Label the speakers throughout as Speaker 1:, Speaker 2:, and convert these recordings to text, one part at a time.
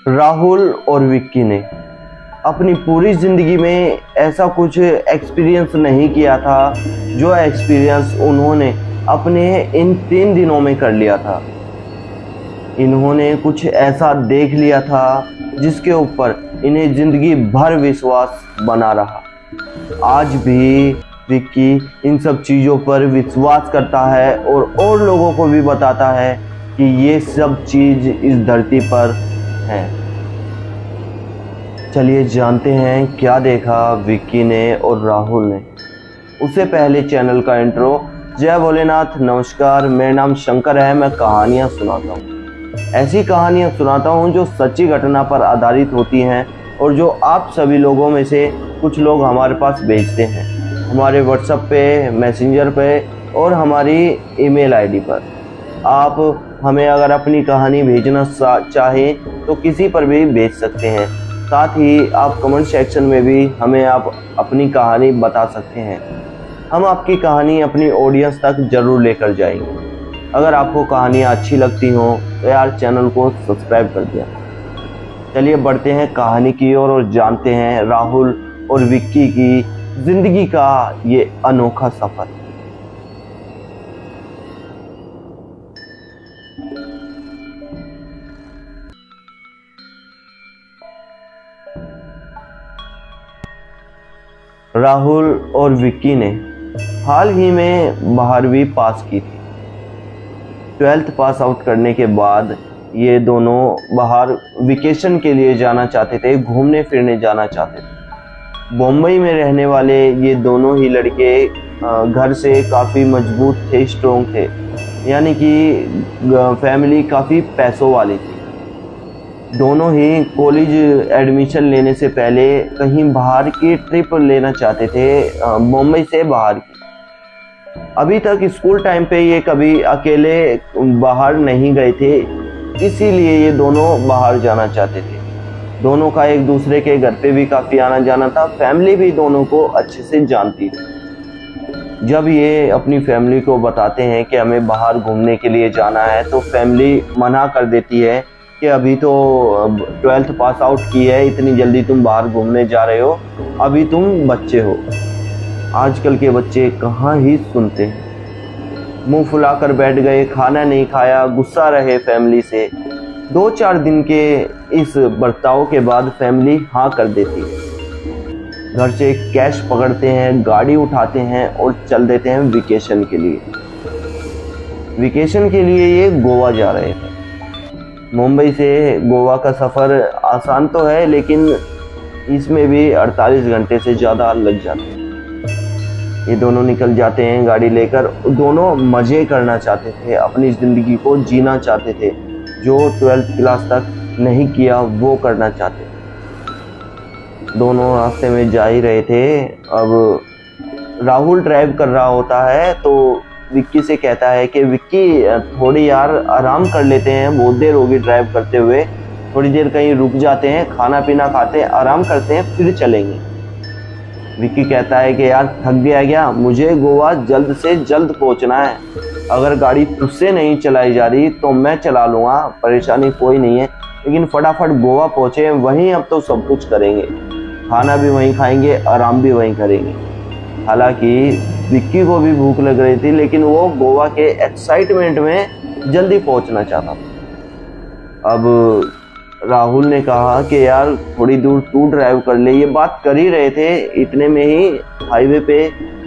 Speaker 1: राहुल और विक्की ने अपनी पूरी ज़िंदगी में ऐसा कुछ एक्सपीरियंस नहीं किया था जो एक्सपीरियंस उन्होंने अपने इन 3 दिनों में कर लिया था। इन्होंने कुछ ऐसा देख लिया था जिसके ऊपर इन्हें ज़िंदगी भर विश्वास बना रहा। आज भी विक्की इन सब चीज़ों पर विश्वास करता है और लोगों को भी बताता है कि ये सब चीज़ इस धरती पर है। चलिए जानते हैं क्या देखा विक्की ने और राहुल ने। उससे पहले चैनल का इंट्रो। जय भोलेनाथ, नमस्कार, मेरा नाम शंकर है। मैं कहानियाँ सुनाता हूँ, ऐसी कहानियाँ सुनाता हूँ जो सच्ची घटना पर आधारित होती हैं और जो आप सभी लोगों में से कुछ लोग हमारे पास भेजते हैं, हमारे व्हाट्सएप पे, मैसेंजर पे और हमारी ईमेल आईडी पर। आप हमें अगर अपनी कहानी भेजना चाहें तो किसी पर भी भेज सकते हैं। साथ ही आप कमेंट सेक्शन में भी हमें आप अपनी कहानी बता सकते हैं। हम आपकी कहानी अपनी ऑडियंस तक ज़रूर लेकर जाएंगे। अगर आपको कहानियाँ अच्छी लगती हों तो यार चैनल को सब्सक्राइब कर दिया। चलिए बढ़ते हैं कहानी की ओर और जानते हैं राहुल और विक्की की ज़िंदगी का ये अनोखा सफ़र। राहुल और विक्की ने हाल ही में 12वीं पास की थी। 12th पास आउट करने के बाद ये दोनों बाहर वेकेशन के लिए जाना चाहते थे, घूमने फिरने जाना चाहते थे। बम्बई में रहने वाले ये दोनों ही लड़के घर से काफ़ी मजबूत थे, स्ट्रॉन्ग थे, यानी कि फैमिली काफ़ी पैसों वाली थी। दोनों ही कॉलेज एडमिशन लेने से पहले कहीं बाहर की ट्रिप लेना चाहते थे, मुंबई से बाहर की। अभी तक स्कूल टाइम पे ये कभी अकेले बाहर नहीं गए थे, इसीलिए ये दोनों बाहर जाना चाहते थे। दोनों का एक दूसरे के घर पे भी काफ़ी आना जाना था। फैमिली भी दोनों को अच्छे से जानती थी। जब ये अपनी फैमिली को बताते हैं कि हमें बाहर घूमने के लिए जाना है तो फैमिली मना कर देती है कि अभी तो 12th पास आउट की है, इतनी जल्दी तुम बाहर घूमने जा रहे हो, अभी तुम बच्चे हो। आजकल के बच्चे कहाँ ही सुनते हैं, मुंह फुलाकर बैठ गए, खाना नहीं खाया, गुस्सा रहे फैमिली से। 2-4 दिन के इस बर्ताव के बाद फैमिली हाँ कर देती है। घर से कैश पकड़ते हैं, गाड़ी उठाते हैं और चल देते हैं वेकेशन के लिए। वेकेशन के लिए ये गोवा जा रहे थे। मुंबई से गोवा का सफ़र आसान तो है, लेकिन इसमें भी 48 घंटे से ज़्यादा लग जाते हैं। ये दोनों निकल जाते हैं गाड़ी लेकर। दोनों मज़े करना चाहते थे, अपनी ज़िंदगी को जीना चाहते थे, जो 12th क्लास तक नहीं किया वो करना चाहते थे। दोनों रास्ते में जा ही रहे थे। अब राहुल ड्राइव कर रहा होता है तो विक्की से कहता है कि विक्की थोड़ी यार आराम कर लेते हैं, बहुत देर होगी ड्राइव करते हुए, थोड़ी देर कहीं रुक जाते हैं, खाना पीना खाते हैं, आराम करते हैं, फिर चलेंगे। विक्की कहता है कि यार थक गया क्या, मुझे गोवा जल्द से जल्द पहुंचना है। अगर गाड़ी तुझसे नहीं चलाई जा रही तो मैं चला लूँगा, परेशानी कोई नहीं है, लेकिन फटाफट गोवा पहुँचे, वहीं अब तो सब कुछ करेंगे, खाना भी वहीं खाएंगे, आराम भी वहीं करेंगे। हालांकि विक्की को भी भूख लग रही थी, लेकिन वो गोवा के एक्साइटमेंट में जल्दी पहुंचना चाहता था। अब राहुल ने कहा कि यार थोड़ी दूर तू ड्राइव कर ले। ये बात कर ही रहे थे, इतने में ही हाईवे पे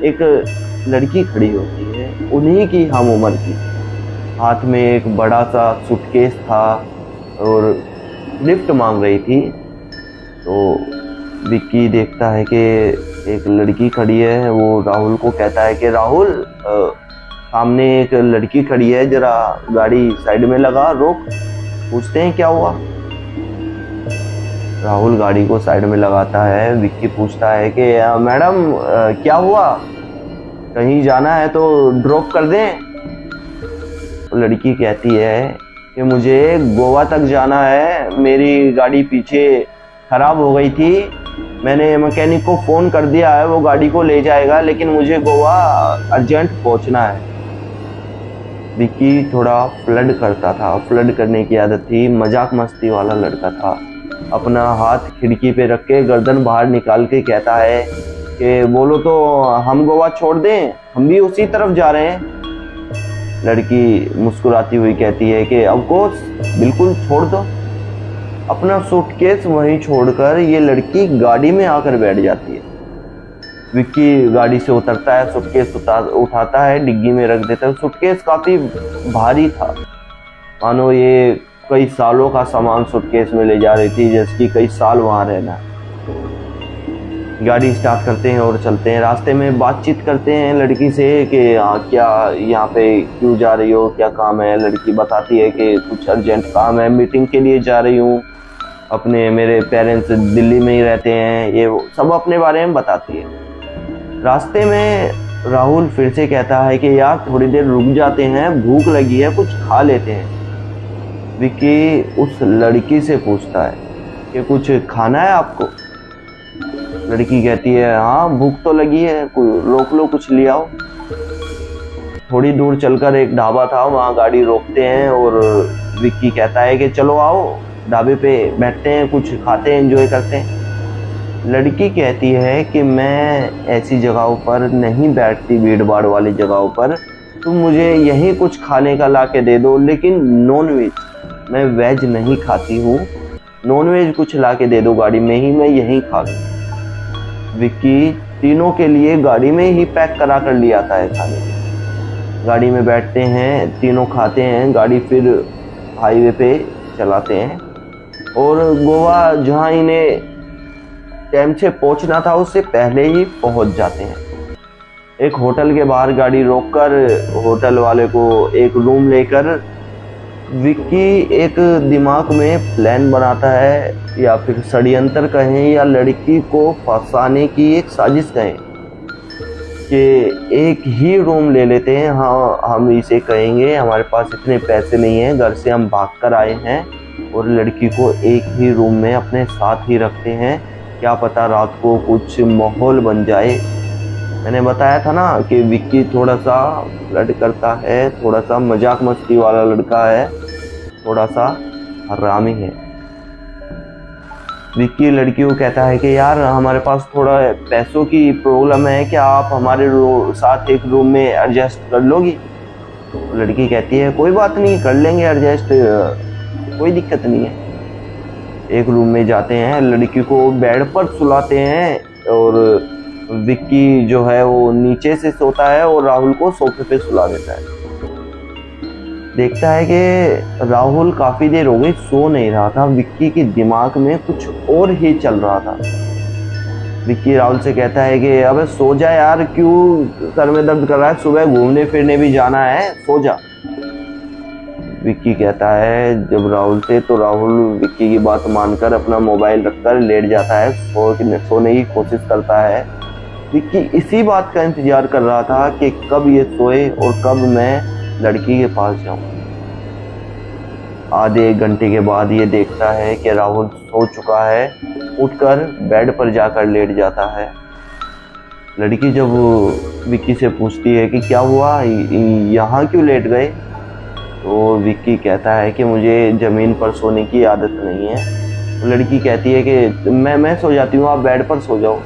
Speaker 1: एक लड़की खड़ी होती है, उन्हीं की हम उम्र की। हाथ में एक बड़ा सा सूटकेस था और लिफ्ट मांग रही थी। तो विक्की देखता है कि एक लड़की खड़ी है। वो राहुल को कहता है कि राहुल, सामने एक लड़की खड़ी है, जरा गाड़ी साइड में लगा, रोक, पूछते हैं क्या हुआ। राहुल गाड़ी को साइड में लगाता है। विक्की पूछता है कि मैडम क्या हुआ, कहीं जाना है तो ड्रॉप कर दें। लड़की कहती है कि मुझे गोवा तक जाना है, मेरी गाड़ी पीछे ख़राब हो गई थी, मैंने मैकेनिक को फ़ोन कर दिया है, वो गाड़ी को ले जाएगा, लेकिन मुझे गोवा अर्जेंट पहुंचना है। विक्की थोड़ा फ्लर्ट करता था, फ्लर्ट करने की आदत थी, मजाक मस्ती वाला लड़का था। अपना हाथ खिड़की पे रख के गर्दन बाहर निकाल के कहता है कि बोलो तो हम गोवा छोड़ दें, हम भी उसी तरफ जा रहे हैं। लड़की मुस्कुराती हुई कहती है कि ऑफ कोर्स, बिल्कुल छोड़ दो। अपना सूटकेस वहीं छोड़कर ये लड़की गाड़ी में आकर बैठ जाती है। विक्की गाड़ी से उतरता है, सूटकेस उठाता है, डिग्गी में रख देता है। सूटकेस काफी भारी था, मानो ये कई सालों का सामान सूटकेस में ले जा रही थी, जैसे कि कई साल वहां रहना। गाड़ी स्टार्ट करते हैं और चलते हैं। रास्ते में बातचीत करते हैं लड़की से कि क्या यहाँ पे क्यों जा रही हो, क्या काम है। लड़की बताती है कि कुछ अर्जेंट काम है, मीटिंग के लिए जा रही हूँ, अपने मेरे पेरेंट्स दिल्ली में ही रहते हैं, ये सब अपने बारे में बताती है। रास्ते में राहुल फिर से कहता है कि यार थोड़ी देर रुक जाते हैं, भूख लगी है, कुछ खा लेते हैं। विक्की उस लड़की से पूछता है कि कुछ खाना है आपको। लड़की कहती है हाँ भूख तो लगी है, रोक लो, कुछ ले आओ। थोड़ी दूर चलकर एक ढाबा था, वहाँ गाड़ी रोकते हैं और विक्की कहता है कि चलो आओ ढाबे पे बैठते हैं, कुछ खाते हैं, एंजॉय करते हैं। लड़की कहती है कि मैं ऐसी जगहों पर नहीं बैठती, भीड़ भाड़ वाली जगहों पर, तुम मुझे यहीं कुछ खाने का ला के दे दो, लेकिन नॉन वेज, मैं वेज नहीं खाती हूँ, नॉन वेज कुछ ला के दे दो गाड़ी में ही, मैं यहीं खा लूँ। विक्की तीनों के लिए गाड़ी में ही पैक करा कर ले आता है खाने। गाड़ी में बैठते हैं, तीनों खाते हैं, गाड़ी फिर हाईवे पे चलाते हैं और गोवा जहाँ इन्हें टाइम से पहुंचना था उससे पहले ही पहुंच जाते हैं। एक होटल के बाहर गाड़ी रोककर होटल वाले को एक रूम लेकर विक्की एक दिमाग में प्लान बनाता है, या फिर षड्यंत्र कहें या लड़की को फंसाने की एक साजिश कहें, कि एक ही रूम ले लेते हैं। हाँ, हम इसे कहेंगे हमारे पास इतने पैसे नहीं हैं, घर से हम भाग कर आए हैं, और लड़की को एक ही रूम में अपने साथ ही रखते हैं। क्या पता रात को कुछ माहौल बन जाए। मैंने बताया था ना कि विक्की थोड़ा सा फ्लर्ट करता है, थोड़ा सा मजाक मस्ती वाला लड़का है, थोड़ा सा हरामी है। विक्की लड़की को कहता है कि यार हमारे पास थोड़ा पैसों की प्रॉब्लम है, क्या आप हमारे साथ एक रूम में एडजस्ट कर लोगी। लड़की कहती है कोई बात नहीं, कर लेंगे एडजस्ट, कोई दिक्कत नहीं है। एक रूम में जाते हैं, लड़की को बेड पर सुलाते हैं और विक्की जो है वो नीचे से सोता है और राहुल को सोफे पे सुला देता है। देखता है कि राहुल काफी देर हो गई सो नहीं रहा था, विक्की के दिमाग में कुछ और ही चल रहा था। विक्की राहुल से कहता है कि अबे सो जा यार, क्यों सर में दर्द कर रहा है, सुबह घूमने फिरने भी जाना है, सो जा। विक्की कहता है जब राहुल से, तो राहुल विक्की की बात मानकर अपना मोबाइल रखकर लेट जाता है, सोने की कोशिश करता है। विक्की इसी बात का इंतजार कर रहा था कि कब ये सोए और कब मैं लड़की के पास जाऊं। आधे एक घंटे के बाद ये देखता है कि राहुल सो चुका है, उठकर बेड पर जाकर लेट जाता है। लड़की जब विक्की से पूछती है कि क्या हुआ, यहाँ क्यों लेट गए, तो विक्की कहता है कि मुझे ज़मीन पर सोने की आदत नहीं है। लड़की कहती है कि मैं सो जाती हूँ, आप बेड पर सो जाओ।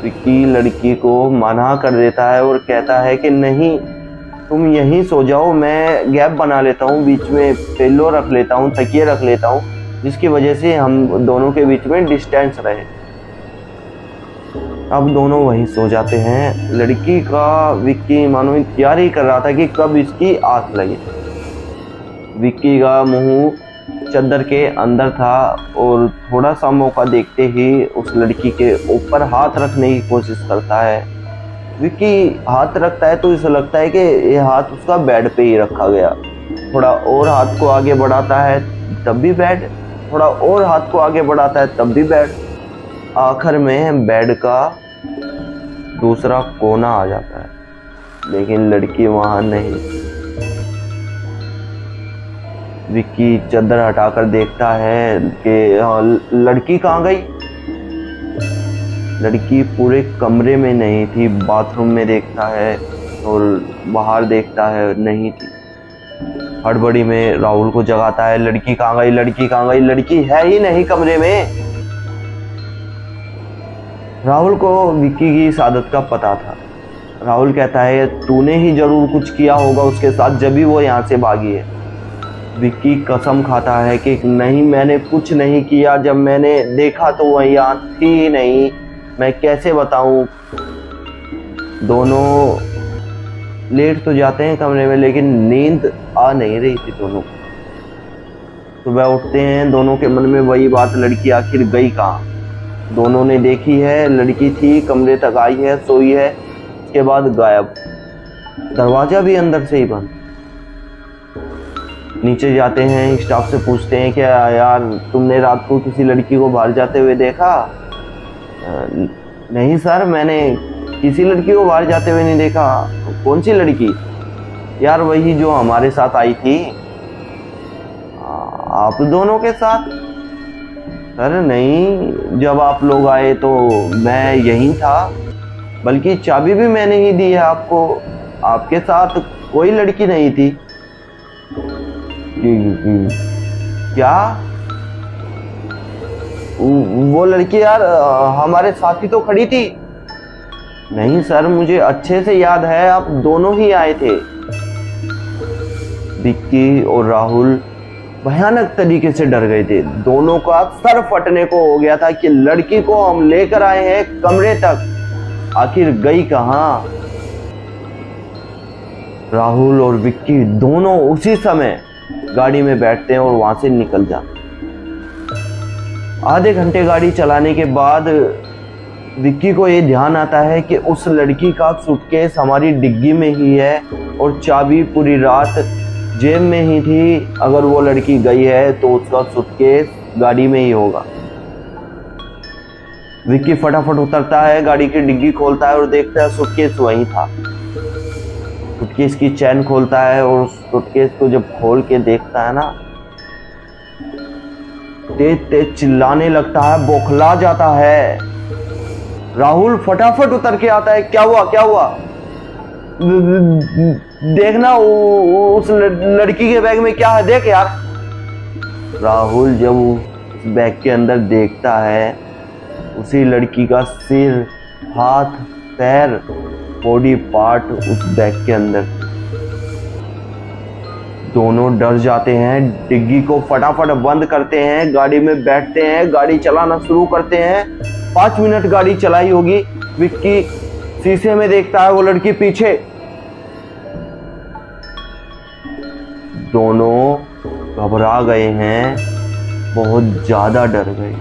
Speaker 1: विक्की लड़की को मना कर देता है और कहता है कि नहीं, तुम यहीं सो जाओ, मैं गैप बना लेता हूँ, बीच में पिलो रख लेता हूँ, तकिए रख लेता हूँ, जिसकी वजह से हम दोनों के बीच में डिस्टेंस रहे। अब दोनों वहीं सो जाते हैं। लड़की का विक्की मानो इंतजार ही कर रहा था कि कब इसकी आंख लगे। विक्की का मुंह चद्दर के अंदर था और थोड़ा सा मौका देखते ही उस लड़की के ऊपर हाथ रखने की कोशिश करता है। विक्की हाथ रखता है तो इसे लगता है कि ये हाथ उसका बेड पे ही रखा गया। थोड़ा और हाथ को आगे बढ़ाता है तब भी बेड, थोड़ा और हाथ को आगे बढ़ाता है तब भी बेड। आखिर में बेड का दूसरा कोना आ जाता है, लेकिन लड़की वहां नहीं। विक्की चादर हटाकर देखता है कि लड़की कहाँ गई। लड़की पूरे कमरे में नहीं थी, बाथरूम में देखता है और बाहर देखता है नहीं थी। हड़बड़ी में राहुल को जगाता है, लड़की कहाँ गई, लड़की कहाँ गई, लड़की है ही नहीं कमरे में। राहुल को विक्की की इस आदत का पता था। राहुल कहता है तूने ही जरूर कुछ किया होगा उसके साथ जब भी वो यहाँ से भागी है। विक्की कसम खाता है कि नहीं, मैंने कुछ नहीं किया, जब मैंने देखा तो वह यहाँ थी ही नहीं, मैं कैसे बताऊं। दोनों लेट तो जाते हैं कमरे में, लेकिन नींद आ नहीं रही थी दोनों। सुबह उठते हैं, दोनों के मन में वही बात, लड़की आखिर गई कहाँ। दोनों ने देखी है, लड़की थी, कमरे तक आई है, सोई है, उसके बाद गायब, दरवाजा भी अंदर से ही बंद। नीचे जाते हैं, स्टाफ से पूछते हैं क्या यार तुमने रात को किसी लड़की को बाहर जाते हुए देखा? नहीं सर, मैंने किसी लड़की को बाहर जाते हुए नहीं देखा। कौन सी लड़की? यार वही जो हमारे साथ आई थी। आप दोनों के साथ? सर नहीं, जब आप लोग आए तो मैं यहीं था, बल्कि चाबी भी मैंने ही दी है आपको। आपके साथ कोई लड़की नहीं थी। क्या? वो लड़की यार हमारे साथ ही तो खड़ी थी। नहीं सर, मुझे अच्छे से याद है आप दोनों ही आए थे। विक्की और राहुल भयानक तरीके से डर गए थे। दोनों का सर फटने को हो गया था कि लड़की को हम लेकर आए हैं कमरे तक, आखिर गई कहां। राहुल और विक्की दोनों उसी समय गाड़ी में बैठते हैं और वहां से निकल जाते हैं। आधे घंटे गाड़ी चलाने के बाद विक्की को ये ध्यान आता है कि उस लड़की का सूटकेस हमारी डिग्गी में ही है और चाबी पूरी रात जेब में ही थी। अगर वो लड़की गई है तो उसका सूटकेस गाड़ी में ही होगा। विक्की फटाफट उतरता है, गाड़ी की डिग्गी खोलता है और देखता है सूटकेस वहीं था। सूटकेस की चैन खोलता है और उस सूटकेस को जब खोल के देखता है ना, तेज तेज चिल्लाने लगता है, बौखला जाता है। राहुल फटाफट उतर के आता है, क्या हुआ क्या हुआ? देखना उस लड़की के बैग में क्या है, देख यार। राहुल जब उस बैग के अंदर देखता है, उसी लड़की का सिर, हाथ, पैर, बॉडी पार्ट उस बैग के अंदर। दोनों डर जाते हैं, डिग्गी को फटाफट बंद करते हैं, गाड़ी में बैठते हैं, गाड़ी चलाना शुरू करते हैं। 5 मिनट गाड़ी चलाई होगी। विक्की शीशे में देखता है वो लड़की पीछे। दोनों घबरा गए हैं, बहुत ज्यादा डर गए।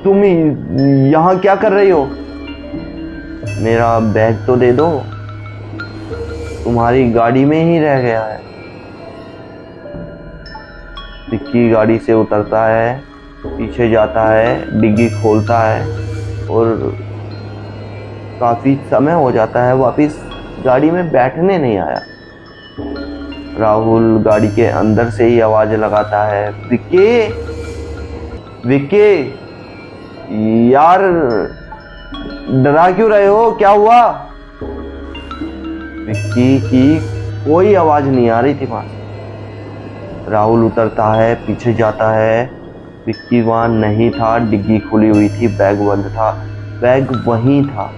Speaker 1: तुम यहां क्या कर रही हो? मेरा बैग तो दे दो, तुम्हारी गाड़ी में ही रह गया है। विक्की गाड़ी से उतरता है, पीछे जाता है, डिग्गी खोलता है और काफी समय हो जाता है, वापिस गाड़ी में बैठने नहीं आया। राहुल गाड़ी के अंदर से ही आवाज लगाता है, विक्की विक्की यार डरा क्यों रहे हो, क्या हुआ? विक्की की कोई आवाज नहीं आ रही थी वहां। राहुल उतरता है, पीछे जाता है, विक्की वहां नहीं था, डिग्गी खुली हुई थी, बैग बंद था, बैग वहीं था।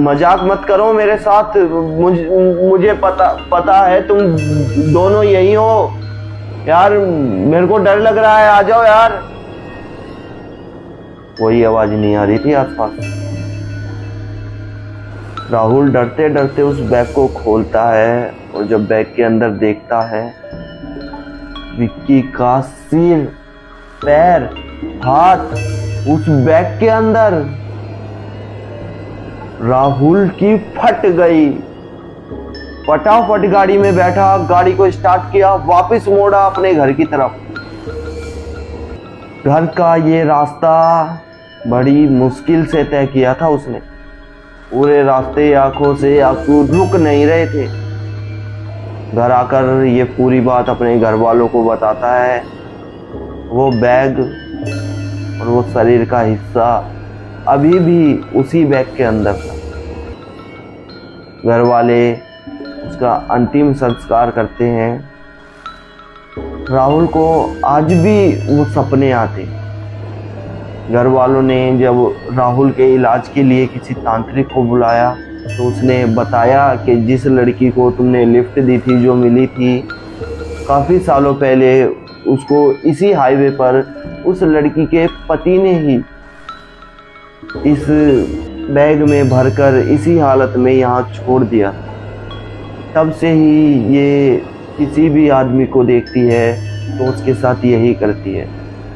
Speaker 1: मजाक मत करो मेरे साथ, मुझे पता है तुम दोनों यही हो यार, मेरे को डर लग रहा है, आ जाओ यार। कोई आवाज नहीं आ रही थी आसपास। राहुल डरते डरते उस बैग को खोलता है और जब बैग के अंदर देखता है, विक्की का सिर, पैर, हाथ उस बैग के अंदर। राहुल की फट गई। फटाफट गाड़ी में बैठा, गाड़ी को स्टार्ट किया, वापस मोड़ा अपने घर की तरफ। घर का ये रास्ता बड़ी मुश्किल से तय किया था उसने। पूरे रास्ते आंखों से आंसू रुक नहीं रहे थे। घर आकर ये पूरी बात अपने घर वालों को बताता है। वो बैग और वो शरीर का हिस्सा अभी भी उसी बैग के अंदर था। घर वाले उसका अंतिम संस्कार करते हैं। राहुल को आज भी वो सपने आते। घर वालों ने जब राहुल के इलाज के लिए किसी तांत्रिक को बुलाया तो उसने बताया कि जिस लड़की को तुमने लिफ्ट दी थी, जो मिली थी काफ़ी सालों पहले, उसको इसी हाईवे पर उस लड़की के पति ने ही इस बैग में भरकर इसी हालत में यहाँ छोड़ दिया। तब से ही ये किसी भी आदमी को देखती है तो उसके साथ यही करती है,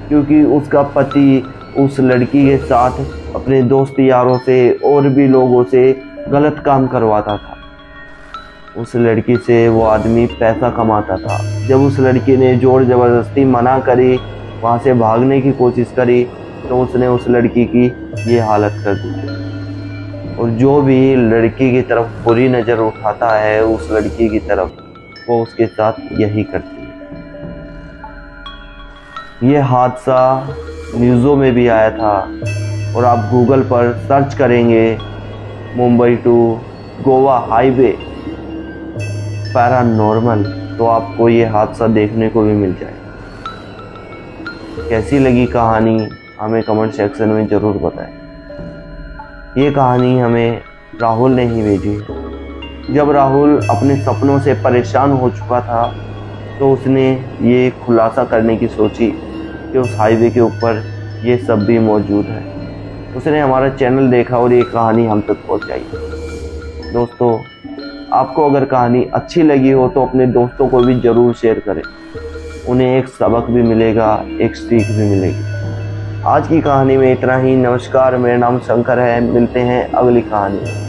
Speaker 1: क्योंकि उसका पति उस लड़की के साथ अपने दोस्त यारों से और भी लोगों से गलत काम करवाता था। उस लड़की से वो आदमी पैसा कमाता था। जब उस लड़की ने जोर ज़बरदस्ती मना करी, वहाँ से भागने की कोशिश करी, तो उसने उस लड़की की ये हालत कर दी। और जो भी लड़की की तरफ बुरी नज़र उठाता है उस लड़की की तरफ, वो उसके साथ यही करती है। ये हादसा न्यूज़ों में भी आया था, और आप गूगल पर सर्च करेंगे Mumbai to Goa highway paranormal, तो आपको ये हादसा देखने को भी मिल जाए। कैसी लगी कहानी हमें कमेंट सेक्शन में ज़रूर बताएं। ये कहानी हमें राहुल ने ही भेजी है। जब राहुल अपने सपनों से परेशान हो चुका था तो उसने ये खुलासा करने की सोची कि उस हाईवे के ऊपर ये सब भी मौजूद है। उसने हमारा चैनल देखा और ये कहानी हम तक पहुंचाई। दोस्तों, आपको अगर कहानी अच्छी लगी हो तो अपने दोस्तों को भी ज़रूर शेयर करें। उन्हें एक सबक भी मिलेगा, एक सीख भी मिलेगी। आज की कहानी में इतना ही। नमस्कार, मेरा नाम शंकर है। मिलते हैं अगली कहानी में।